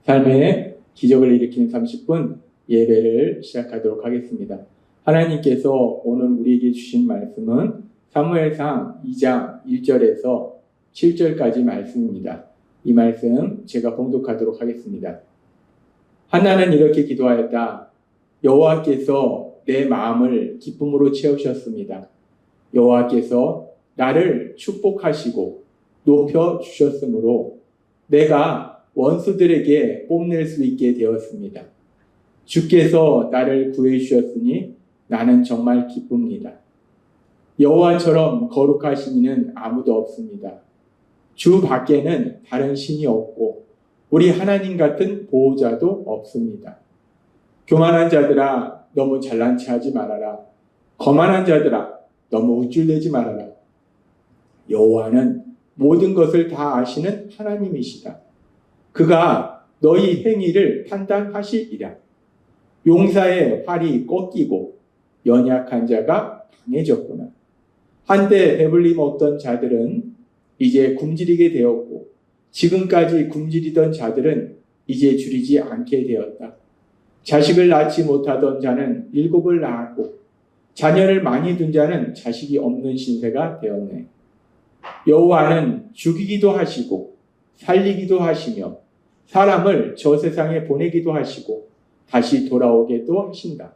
삶의 기적을 일으키는 30분 예배를 시작하도록 하겠습니다. 하나님께서 오늘 우리에게 주신 말씀은 사무엘상 2장 1절에서 7절까지 말씀입니다. 이 말씀 제가 봉독하도록 하겠습니다. 한나는 이렇게 기도하였다. 여호와께서 내 마음을 기쁨으로 채우셨습니다. 여호와께서 나를 축복하시고 높여주셨으므로 내가 원수들에게 뽐낼 수 있게 되었습니다. 주께서 나를 구해주셨으니 나는 정말 기쁩니다. 여호와처럼 거룩하신 이는 아무도 없습니다. 주 밖에는 다른 신이 없고 우리 하나님 같은 보호자도 없습니다. 교만한 자들아 너무 잘난 체 하지 말아라. 거만한 자들아 너무 우쭐대지 말아라. 여호와는 모든 것을 다 아시는 하나님이시다. 그가 너희 행위를 판단하시리라. 용사의 활이 꺾이고 연약한 자가 강해졌구나. 한때 배불리 먹던 자들은 이제 굶주리게 되었고 지금까지 굶주리던 자들은 이제 줄이지 않게 되었다. 자식을 낳지 못하던 자는 7을 낳았고 자녀를 많이 둔 자는 자식이 없는 신세가 되었네. 여호와는 죽이기도 하시고 살리기도 하시며 사람을 저 세상에 보내기도 하시고 다시 돌아오게도 하신다.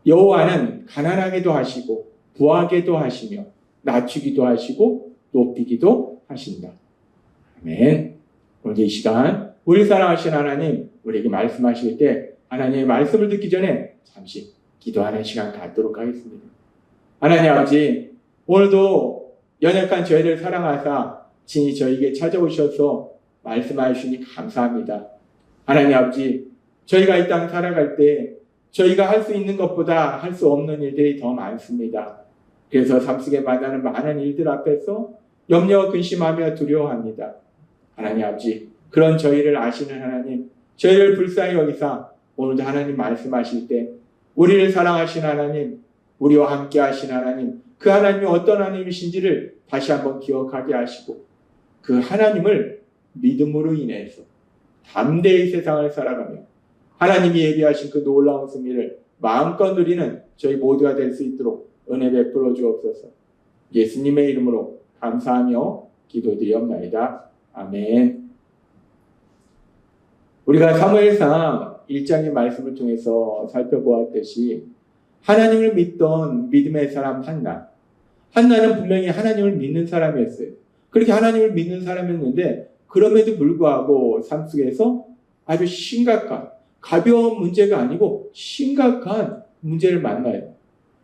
여호와는 가난하게도 하시고 부하게도 하시며 낮추기도 하시고 높이기도 하신다. 아멘. 오늘 이 시간 우리 사랑하신 하나님 우리에게 말씀하실 때 하나님의 말씀을 듣기 전에 잠시 기도하는 시간 갖도록 하겠습니다. 하나님 아버지, 오늘도 연약한 저희를 사랑하사 친히 저희에게 찾아오셔서 말씀하시니 감사합니다. 하나님 아버지, 저희가 이 땅 살아갈 때 저희가 할 수 있는 것보다 할 수 없는 일들이 더 많습니다. 그래서 삶 속에 만나는 많은 일들 앞에서 염려, 근심하며 두려워합니다. 하나님 아버지, 그런 저희를 아시는 하나님, 저희를 불쌍히 여기사 오늘도 하나님 말씀하실 때 우리를 사랑하신 하나님, 우리와 함께 하신 하나님, 그 하나님이 어떤 하나님이신지를 다시 한번 기억하게 하시고 그 하나님을 믿음으로 인해서 담대히 세상을 살아가며 하나님이 예비하신 그 놀라운 승리를 마음껏 누리는 저희 모두가 될 수 있도록 은혜 베풀어 주옵소서. 예수님의 이름으로 감사하며 기도드리옵나이다. 아멘. 우리가 사무엘상 1장의 말씀을 통해서 살펴보았듯이 하나님을 믿던 믿음의 사람 한나는 분명히 하나님을 믿는 사람이었어요. 그렇게 하나님을 믿는 사람이었는데 그럼에도 불구하고 삶 속에서 아주 심각한, 가벼운 문제가 아니고 심각한 문제를 만나요.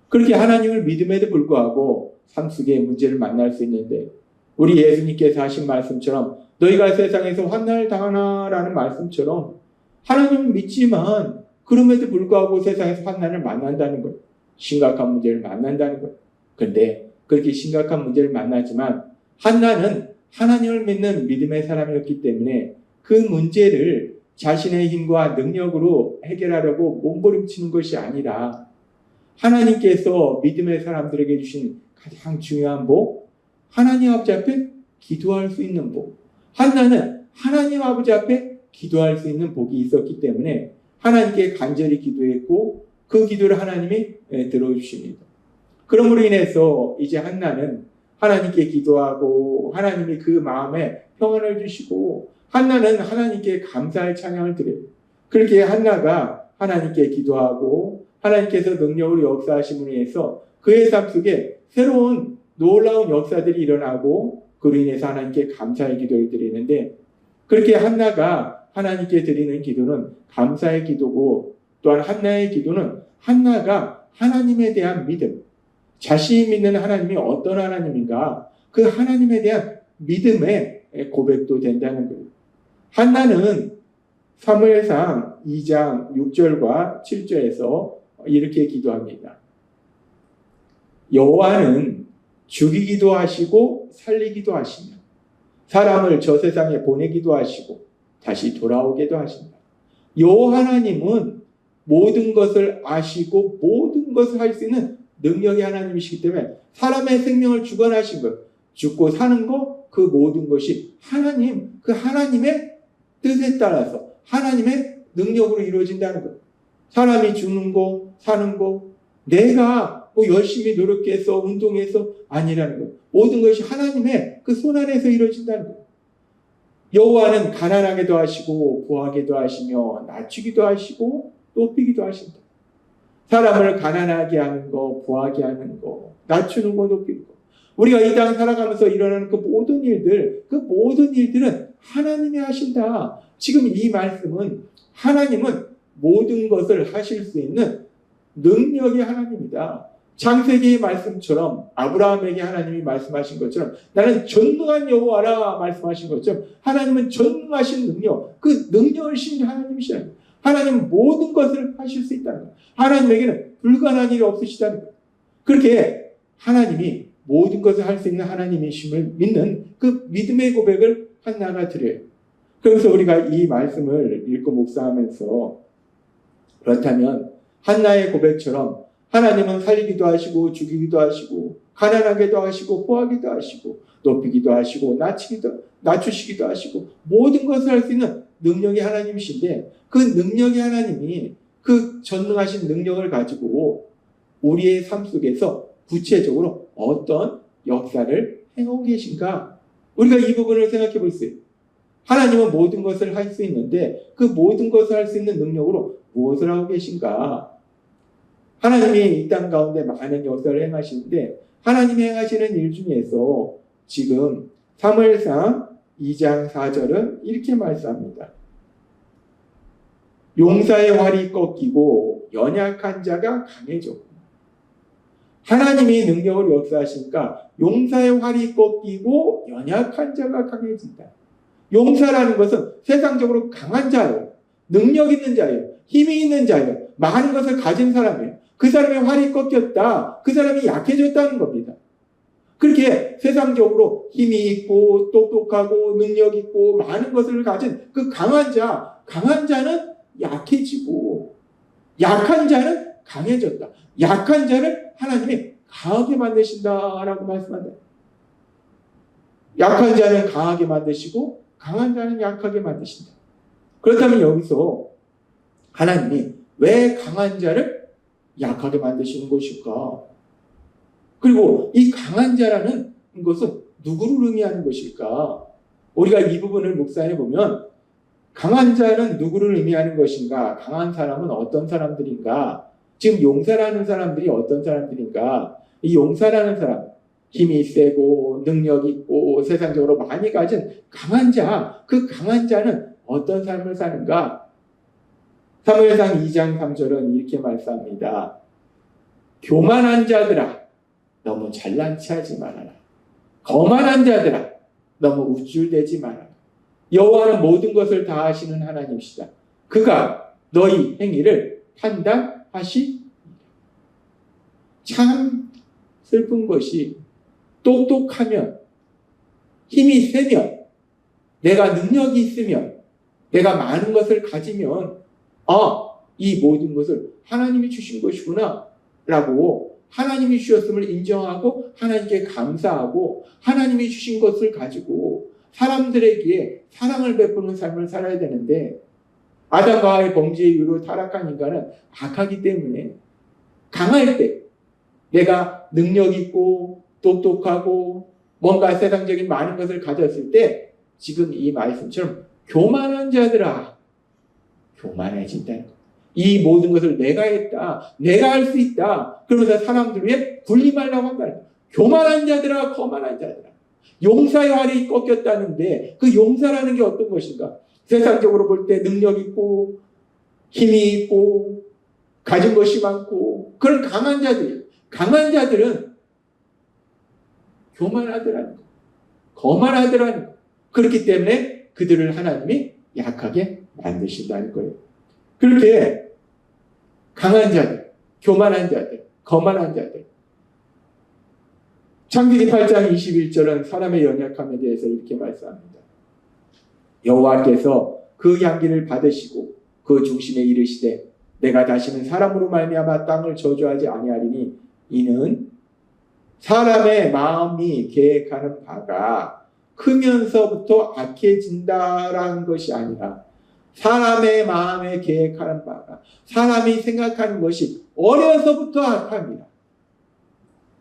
그렇게 하나님을 믿음에도 불구하고 삶 속에 문제를 만날 수 있는데 우리 예수님께서 하신 말씀처럼 너희가 세상에서 환난을 당하나라는 말씀처럼 하나님을 믿지만 그럼에도 불구하고 세상에서 환난을 만난다는 거예요. 심각한 문제를 만난다는 거예요. 그런데 그렇게 심각한 문제를 만나지만 한나는 하나님을 믿는 믿음의 사람이었기 때문에 그 문제를 자신의 힘과 능력으로 해결하려고 몸부림치는 것이 아니라 하나님께서 믿음의 사람들에게 주신 가장 중요한 복, 하나님 아버지 앞에 기도할 수 있는 복. 한나는 하나님 아버지 앞에 기도할 수 있는 복이 있었기 때문에 하나님께 간절히 기도했고 그 기도를 하나님이 들어주십니다. 그러므로 인해서 이제 한나는 하나님께 기도하고 하나님이 그 마음에 평안을 주시고 한나는 하나님께 감사의 찬양을 드려요. 그렇게 한나가 하나님께 기도하고 하나님께서 능력으로 역사하심으로 인해서 그의 삶 속에 새로운 놀라운 역사들이 일어나고 그로 인해서 하나님께 감사의 기도를 드리는데 그렇게 한나가 하나님께 드리는 기도는 감사의 기도고 또한 한나의 기도는 한나가 하나님에 대한 믿음, 자신이 믿는 하나님이 어떤 하나님인가 그 하나님에 대한 믿음의 고백도 된다는 거예요. 한나는 사무엘상 2장 6절과 7절에서 이렇게 기도합니다. 여호와는 죽이기도 하시고 살리기도 하시며 사람을 저 세상에 보내기도 하시고 다시 돌아오게도 하신다. 여호와 하나님은 모든 것을 아시고 모든 것을 할 수 있는 능력의 하나님이시기 때문에 사람의 생명을 주관하신 것, 죽고 사는 것, 그 모든 것이 하나님, 그 하나님의 뜻에 따라서 하나님의 능력으로 이루어진다는 거예요. 사람이 죽는 거, 사는 거, 내가 뭐 열심히 노력해서 운동해서 아니라는 거예요. 모든 것이 하나님의 그 손 안에서 이루어진다는 거예요. 여호와는 가난하게도 하시고 부하게도 하시며 낮추기도 하시고 높이기도 하신다. 사람을 가난하게 하는 거, 부하게 하는 거, 낮추는 거, 높이는 거. 우리가 이 땅 살아가면서 일어나는 그 모든 일들은 하나님이 하신다. 지금 이 말씀은 하나님은 모든 것을 하실 수 있는 능력이 하나님이다. 창세기의 말씀처럼 아브라함에게 하나님이 말씀하신 것처럼 나는 전능한 여호와라 말씀하신 것처럼 하나님은 전능하신 능력, 그 능력을 신 하나님이시라는 거예요. 하나님은 모든 것을 하실 수 있다는 거예요. 하나님에게는 불가능한 일이 없으시다는 거예요. 그렇게 하나님이 모든 것을 할 수 있는 하나님이심을 믿는 그 믿음의 고백을 한나가 드려요. 그래서 우리가 이 말씀을 읽고 묵상하면서 그렇다면 한나의 고백처럼 하나님은 살리기도 하시고 죽이기도 하시고 가난하게도 하시고 포하기도 하시고 높이기도 하시고 낮추시기도 하시고 모든 것을 할 수 있는 능력이 하나님이신데 그 능력이 하나님이 그 전능하신 능력을 가지고 우리의 삶 속에서 구체적으로 어떤 역사를 행하고 계신가? 우리가 이 부분을 생각해 볼 수 있어요. 하나님은 모든 것을 할 수 있는데 그 모든 것을 할 수 있는 능력으로 무엇을 하고 계신가? 하나님이 이 땅 가운데 많은 역사를 행하시는데 하나님이 행하시는 일 중에서 지금 사무엘상 2장 4절은 이렇게 말씀합니다. 용사의 활이 꺾이고 연약한 자가 강해졌고 하나님이 능력을 역사하시니까 용사의 활이 꺾이고 연약한 자가 강해진다. 용사라는 것은 세상적으로 강한 자예요. 능력 있는 자예요. 힘이 있는 자예요. 많은 것을 가진 사람이에요. 그 사람의 활이 꺾였다. 그 사람이 약해졌다는 겁니다. 그렇게 세상적으로 힘이 있고 똑똑하고 능력 있고 많은 것을 가진 그 강한 자는 약해지고 약한 자는 강해졌다. 약한 자를 하나님이 강하게 만드신다라고 말씀한다. 약한 자는 강하게 만드시고 강한 자는 약하게 만드신다. 그렇다면 여기서 하나님이 왜 강한 자를 약하게 만드시는 것일까? 그리고 이 강한 자라는 것은 누구를 의미하는 것일까? 우리가 이 부분을 묵상해 보면 강한 자는 누구를 의미하는 것인가? 강한 사람은 어떤 사람들인가? 지금 용사라는 사람들이 어떤 사람들인가? 이 용사라는 사람, 힘이 세고 능력 있고 세상적으로 많이 가진 강한 자, 그 강한 자는 어떤 삶을 사는가? 사무엘상 2장 3절은 이렇게 말씀합니다. 교만한 자들아, 너무 잘난 체하지 말아라. 거만한 자들아, 너무 우쭐대지 말아라. 여호와는 모든 것을 다 하시는 하나님이시다. 그가 너희 행위를 판단하시리라. 참 슬픈 것이 똑똑하면 힘이 세면 내가 능력이 있으면 내가 많은 것을 가지면 이 모든 것을 하나님이 주신 것이구나 라고 하나님이 주셨음을 인정하고 하나님께 감사하고 하나님이 주신 것을 가지고 사람들에게 사랑을 베푸는 삶을 살아야 되는데 아담과 하와의 범죄의 이유로 타락한 인간은 악하기 때문에 강할 때 내가 능력 있고 똑똑하고 뭔가 세상적인 많은 것을 가졌을 때 지금 이 말씀처럼 교만한 자들아 교만해진다는 것. 이 모든 것을 내가 했다. 내가 할 수 있다. 그러면서 사람들 위해 군림하려고 한다. 교만한 자들아 거만한 자들아. 용사의 활이 꺾였다는데 그 용사라는 게 어떤 것인가? 세상적으로 볼 때 능력 있고 힘이 있고 가진 것이 많고 그런 강한 자들. 강한 자들은 교만하더라는 것. 거만하더라는 것. 그렇기 때문에 그들을 하나님이 약하게 만드신다는 거예요. 그렇게 강한 자들, 교만한 자들, 거만한 자들. 창세기 8장 21절은 사람의 연약함에 대해서 이렇게 말씀합니다. 여호와께서 그 향기를 받으시고 그 중심에 이르시되 내가 다시는 사람으로 말미암아 땅을 저주하지 아니하리니 이는 사람의 마음이 계획하는 바가 크면서부터 악해진다라는 것이 아니라 사람의 마음에 계획하는 바가, 사람이 생각하는 것이 어려서부터 악합니다.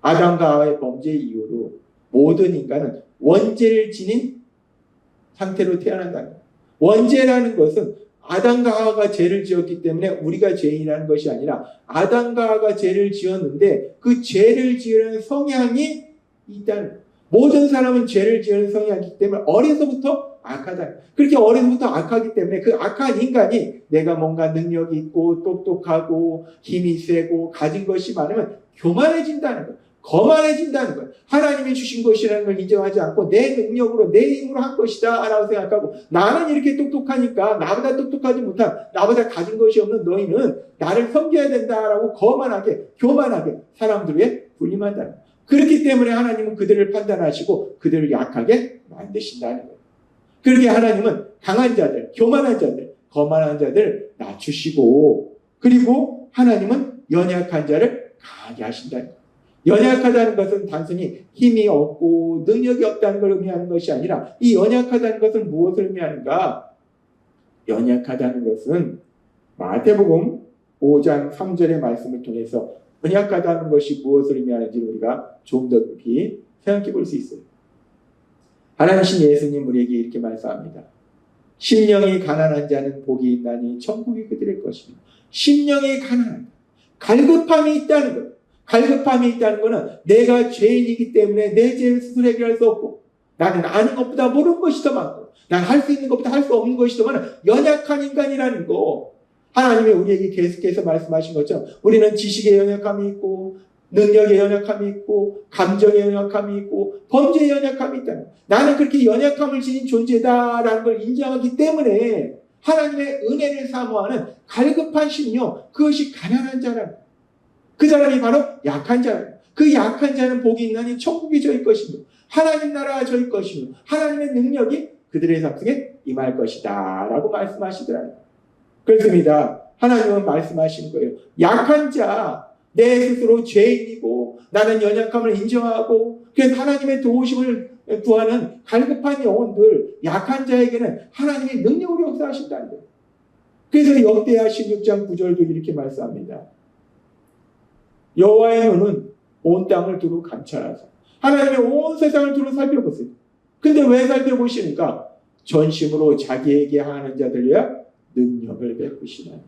아담과 하와의 범죄 이후로 모든 인간은 원죄를 지닌 상태로 태어난다는 거예요. 원죄라는 것은 아담과 하와가 죄를 지었기 때문에 우리가 죄인이라는 것이 아니라 아담과 하와가 죄를 지었는데 그 죄를 지으는 성향이 있다는 거예요. 모든 사람은 죄를 지으는 성향이 있기 때문에 어려서부터 악하다. 그렇게 어려서부터 악하기 때문에 그 악한 인간이 내가 뭔가 능력이 있고 똑똑하고 힘이 세고 가진 것이 많으면 교만해진다는 거예요. 거만해진다는 거예요. 하나님이 주신 것이라는 걸 인정하지 않고 내 능력으로 내 힘으로 한 것이다 라고 생각하고 나는 이렇게 똑똑하니까 나보다 똑똑하지 못한 나보다 가진 것이 없는 너희는 나를 섬겨야 된다라고 거만하게 교만하게 사람들 위해 군림한다는 거예요. 그렇기 때문에 하나님은 그들을 판단하시고 그들을 약하게 만드신다는 거예요. 그렇게 하나님은 강한 자들, 교만한 자들, 거만한 자들 낮추시고 그리고 하나님은 연약한 자를 강하게 하신다는 거예요. 연약하다는 것은 단순히 힘이 없고 능력이 없다는 걸 의미하는 것이 아니라 이 연약하다는 것은 무엇을 의미하는가? 연약하다는 것은 마태복음 5장 3절의 말씀을 통해서 연약하다는 것이 무엇을 의미하는지 우리가 좀 더 깊이 생각해 볼 수 있어요. 하나님 예수님 우리에게 이렇게 말씀합니다. 심령이 가난한 자는 복이 있나니 천국이 그들의 것이며 심령이 가난한 갈급함이 있다는 것. 갈급함이 있다는 것은 내가 죄인이기 때문에 내 죄를 스스로 해결할 수 없고 나는 아는 것보다 모르는 것이 더 많고 난 할 수 있는 것보다 할 수 없는 것이 더 많은 연약한 인간이라는 거. 하나님이 우리에게 계속해서 말씀하신 것처럼 우리는 지식의 연약함이 있고 능력의 연약함이 있고 감정의 연약함이 있고 범죄의 연약함이 있다는 거예요. 나는 그렇게 연약함을 지닌 존재다라는 걸 인정하기 때문에 하나님의 은혜를 사모하는 갈급한 심령, 그것이 가난한 자라는 거예요. 그 사람이 바로 약한 자라는 거예요. 그 약한 자는 복이 있나니 천국이 저희 것이며 하나님 나라가 저희 것이며 하나님의 능력이 그들의 삶 속에 임할 것이다 라고 말씀하시더라는 거예요. 그렇습니다. 하나님은 말씀하시는 거예요. 약한 자, 내 스스로 죄인이고 나는 연약함을 인정하고 그래서 하나님의 도우심을 구하는 갈급한 영혼들, 약한 자에게는 하나님의 능력으로 역사하신다는 거예요. 그래서 역대하 16장 9절도 이렇게 말씀합니다. 여호와의 눈은 온 땅을 두루 감찰하사 하나님의 온 세상을 두루 살펴보세요. 근데 왜 살펴보시니까? 전심으로 자기에게 하는 자들이야 능력을 베푸시나니.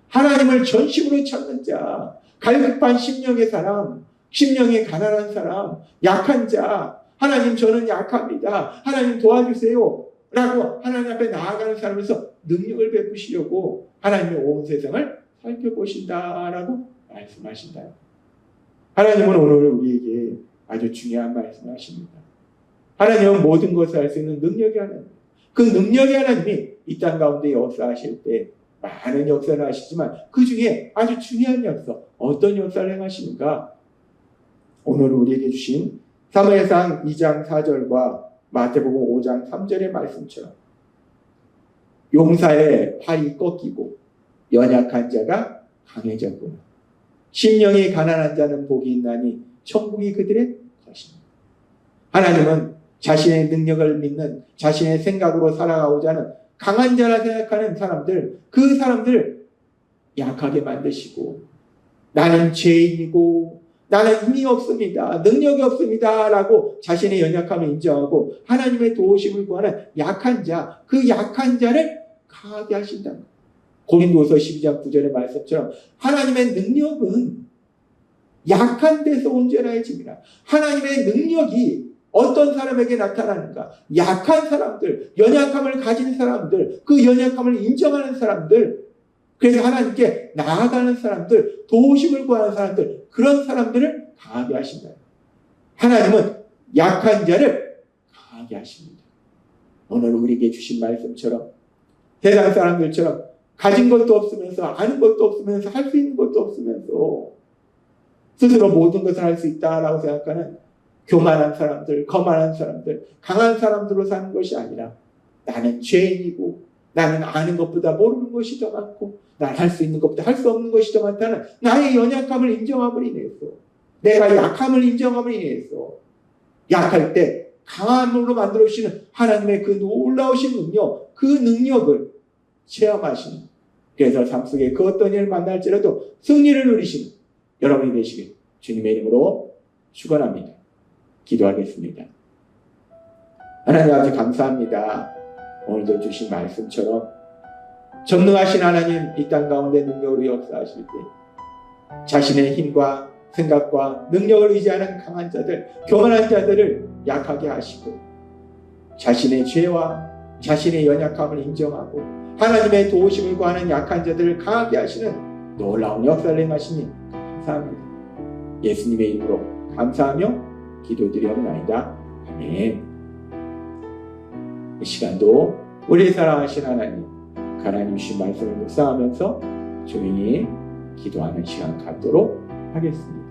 하나님을 전심으로 찾는 자, 갈급한 심령의 사람, 심령이 가난한 사람, 약한 자, 하나님 저는 약합니다. 하나님 도와주세요. 라고 하나님 앞에 나아가는 사람에서 능력을 베푸시려고 하나님의 온 세상을 살펴보신다라고 말씀하신다. 하나님은 오늘 우리에게 아주 중요한 말씀을 하십니다. 하나님은 모든 것을 할 수 있는 능력이 하나님. 그 능력의 하나님이 이 땅 가운데 역사하실 때 많은 역사를 하시지만 그 중에 아주 중요한 역사, 어떤 역사를 행하시는가? 오늘 우리에게 주신 사무엘상 2장 4절과 마태복음 5장 3절의 말씀처럼 용사의 팔이 꺾이고 연약한 자가 강해졌구나. 심령이 가난한 자는 복이 있나니 천국이 그들의 것입니다. 하나님은 자신의 능력을 믿는 자신의 생각으로 살아가고자 하는 강한 자라 생각하는 사람들, 그 사람들 약하게 만드시고 나는 죄인이고 나는 힘이 없습니다. 능력이 없습니다. 라고 자신의 연약함을 인정하고 하나님의 도우심을 구하는 약한 자, 그 약한 자를 강하게 하신다. 고린도서 12장 9절의 말씀처럼 하나님의 능력은 약한 데서 온전해집니다. 하나님의 능력이 어떤 사람에게 나타나는가? 약한 사람들, 연약함을 가진 사람들, 그 연약함을 인정하는 사람들, 그래서 하나님께 나아가는 사람들, 도우심을 구하는 사람들, 그런 사람들을 강하게 하신다. 하나님은 약한 자를 강하게 하십니다. 오늘 우리에게 주신 말씀처럼 세상 사람들처럼 가진 것도 없으면서 아는 것도 없으면서 할 수 있는 것도 없으면서 스스로 모든 것을 할 수 있다라고 생각하는 교만한 사람들, 거만한 사람들, 강한 사람들로 사는 것이 아니라 나는 죄인이고 나는 아는 것보다 모르는 것이 더 많고 난 할 수 있는 것보다 할 수 없는 것이 더 많다는 나의 연약함을 인정함으로 인해서 내가 약함을 인정함으로 인해서 약할 때 강함으로 만들어주시는 하나님의 그 놀라우신 능력, 그 능력을 체험하시는, 그래서 삶 속에 그 어떤 일을 만날지라도 승리를 누리시는 여러분이 되시길 주님의 이름으로 축원합니다. 기도하겠습니다. 하나님 아버지 감사합니다. 오늘도 주신 말씀처럼 전능하신 하나님, 이 땅 가운데 능력으로 역사하실 때 자신의 힘과 생각과 능력을 의지하는 강한 자들, 교만한 자들을 약하게 하시고 자신의 죄와 자신의 연약함을 인정하고 하나님의 도우심을 구하는 약한 자들을 강하게 하시는 놀라운 역사를 행하시니 감사합니다. 예수님의 이름으로 감사하며 기도드리옵나이다. 아멘. 이 시간도 우리 사랑하신 하나님 주신 말씀을 묵상하면서 조용히 기도하는 시간 갖도록 하겠습니다.